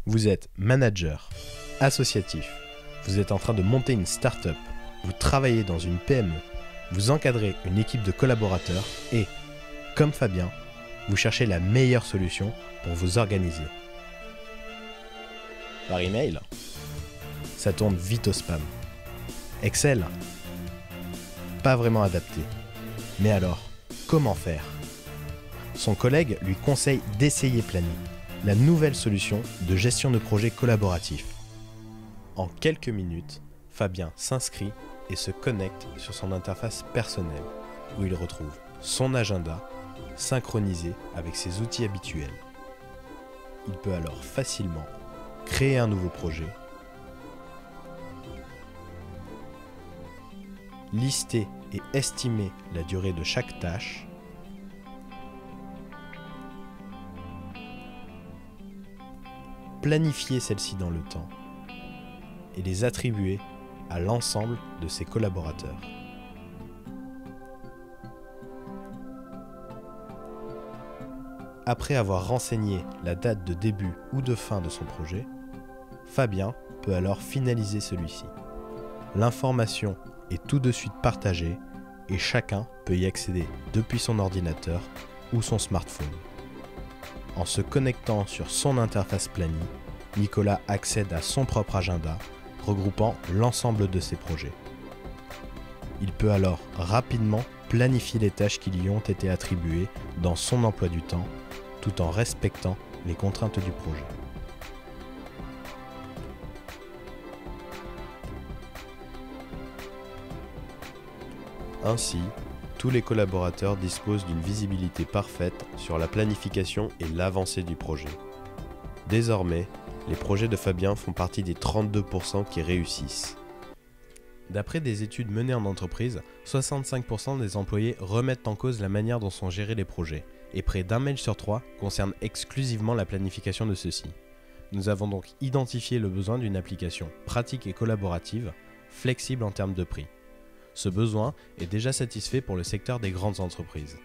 Vous êtes manager, associatif, vous êtes en train de monter une start-up, vous travaillez dans une PME, vous encadrez une équipe de collaborateurs et, comme Fabien, vous cherchez la meilleure solution pour vous organiser. Par email, ça tourne vite au spam. Excel, pas vraiment adapté. Mais alors, comment faire ? Son collègue lui conseille d'essayer Plany, la nouvelle solution de gestion de projet collaboratif. En quelques minutes, Fabien s'inscrit et se connecte sur son interface personnelle, où il retrouve son agenda synchronisé avec ses outils habituels. Il peut alors facilement créer un nouveau projet, lister et estimer la durée de chaque tâche, planifier celle-ci dans le temps et les attribuer à l'ensemble de ses collaborateurs. Après avoir renseigné la date de début ou de fin de son projet, Fabien peut alors finaliser celui-ci. L'information est tout de suite partagée et chacun peut y accéder depuis son ordinateur ou son smartphone. En se connectant sur son interface Plany, Nicolas accède à son propre agenda, regroupant l'ensemble de ses projets. Il peut alors rapidement planifier les tâches qui lui ont été attribuées dans son emploi du temps, tout en respectant les contraintes du projet. Ainsi, tous les collaborateurs disposent d'une visibilité parfaite sur la planification et l'avancée du projet. Désormais, les projets de Fabien font partie des 32% qui réussissent. D'après des études menées en entreprise, 65% des employés remettent en cause la manière dont sont gérés les projets, et près d'un mail sur 3 concerne exclusivement la planification de ceux-ci. Nous avons donc identifié le besoin d'une application pratique et collaborative, flexible en termes de prix. Ce besoin est déjà satisfait pour le secteur des grandes entreprises.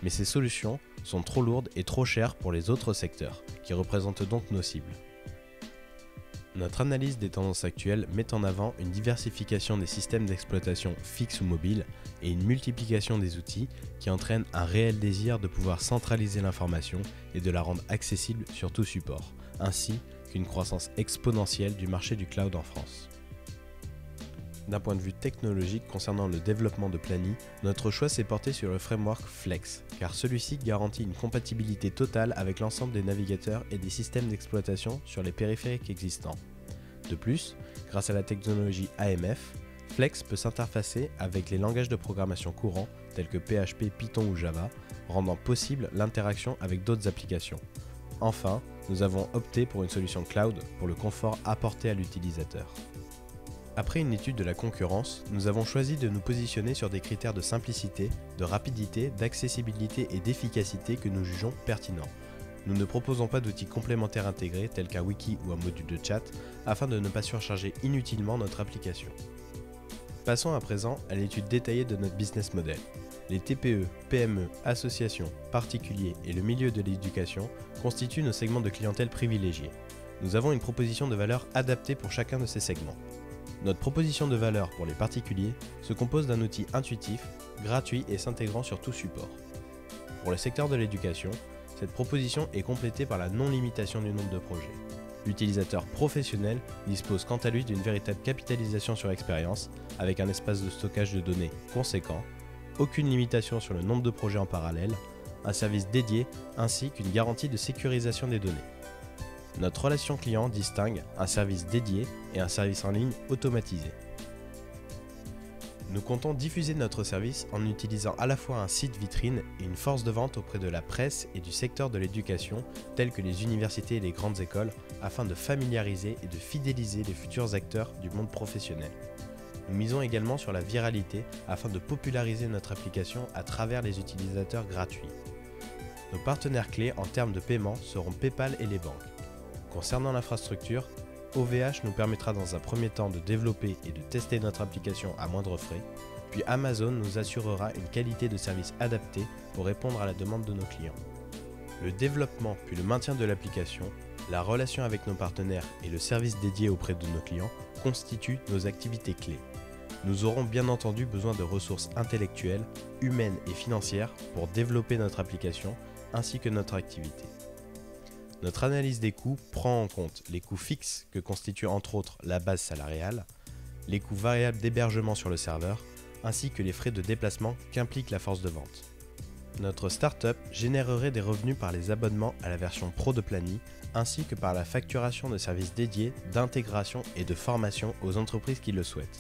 Mais ces solutions sont trop lourdes et trop chères pour les autres secteurs, qui représentent donc nos cibles. Notre analyse des tendances actuelles met en avant une diversification des systèmes d'exploitation fixes ou mobiles et une multiplication des outils qui entraînent un réel désir de pouvoir centraliser l'information et de la rendre accessible sur tout support, ainsi qu'une croissance exponentielle du marché du cloud en France. D'un point de vue technologique concernant le développement de Plany, notre choix s'est porté sur le framework Flex, car celui-ci garantit une compatibilité totale avec l'ensemble des navigateurs et des systèmes d'exploitation sur les périphériques existants. De plus, grâce à la technologie AMF, Flex peut s'interfacer avec les langages de programmation courants tels que PHP, Python ou Java, rendant possible l'interaction avec d'autres applications. Enfin, nous avons opté pour une solution cloud pour le confort apporté à l'utilisateur. Après une étude de la concurrence, nous avons choisi de nous positionner sur des critères de simplicité, de rapidité, d'accessibilité et d'efficacité que nous jugeons pertinents. Nous ne proposons pas d'outils complémentaires intégrés tels qu'un wiki ou un module de chat afin de ne pas surcharger inutilement notre application. Passons à présent à l'étude détaillée de notre business model. Les TPE, PME, associations, particuliers et le milieu de l'éducation constituent nos segments de clientèle privilégiés. Nous avons une proposition de valeur adaptée pour chacun de ces segments. Notre proposition de valeur pour les particuliers se compose d'un outil intuitif, gratuit et s'intégrant sur tout support. Pour le secteur de l'éducation, cette proposition est complétée par la non-limitation du nombre de projets. L'utilisateur professionnel dispose quant à lui d'une véritable capitalisation sur expérience, avec un espace de stockage de données conséquent, aucune limitation sur le nombre de projets en parallèle, un service dédié ainsi qu'une garantie de sécurisation des données. Notre relation client distingue un service dédié et un service en ligne automatisé. Nous comptons diffuser notre service en utilisant à la fois un site vitrine et une force de vente auprès de la presse et du secteur de l'éducation, tels que les universités et les grandes écoles, afin de familiariser et de fidéliser les futurs acteurs du monde professionnel. Nous misons également sur la viralité afin de populariser notre application à travers les utilisateurs gratuits. Nos partenaires clés en termes de paiement seront PayPal et les banques. Concernant l'infrastructure, OVH nous permettra dans un premier temps de développer et de tester notre application à moindre frais, puis Amazon nous assurera une qualité de service adaptée pour répondre à la demande de nos clients. Le développement puis le maintien de l'application La relation avec nos partenaires et le service dédié auprès de nos clients constituent nos activités clés. Nous aurons bien entendu besoin de ressources intellectuelles, humaines et financières pour développer notre application ainsi que notre activité. Notre analyse des coûts prend en compte les coûts fixes que constituent entre autres la base salariale, les coûts variables d'hébergement sur le serveur, ainsi que les frais de déplacement qu'implique la force de vente. Notre startup générerait des revenus par les abonnements à la version Pro de Plany, ainsi que par la facturation de services dédiés d'intégration et de formation aux entreprises qui le souhaitent.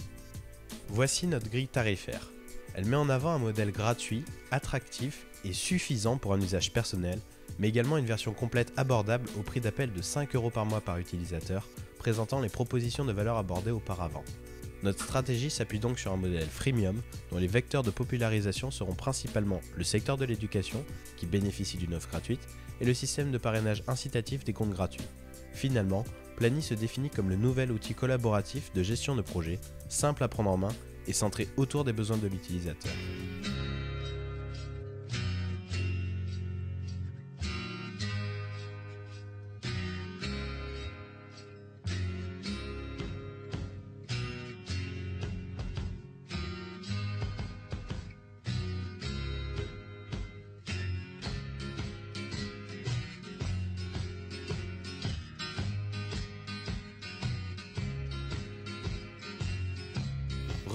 Voici notre grille tarifaire. Elle met en avant un modèle gratuit, attractif et suffisant pour un usage personnel, mais également une version complète abordable au prix d'appel de 5 € par mois par utilisateur, présentant les propositions de valeur abordées auparavant. Notre stratégie s'appuie donc sur un modèle freemium dont les vecteurs de popularisation seront principalement le secteur de l'éducation, qui bénéficie d'une offre gratuite, et le système de parrainage incitatif des comptes gratuits. Finalement, Plany se définit comme le nouvel outil collaboratif de gestion de projet, simple à prendre en main et centré autour des besoins de l'utilisateur.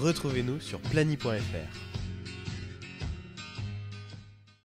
Retrouvez-nous sur plany.fr.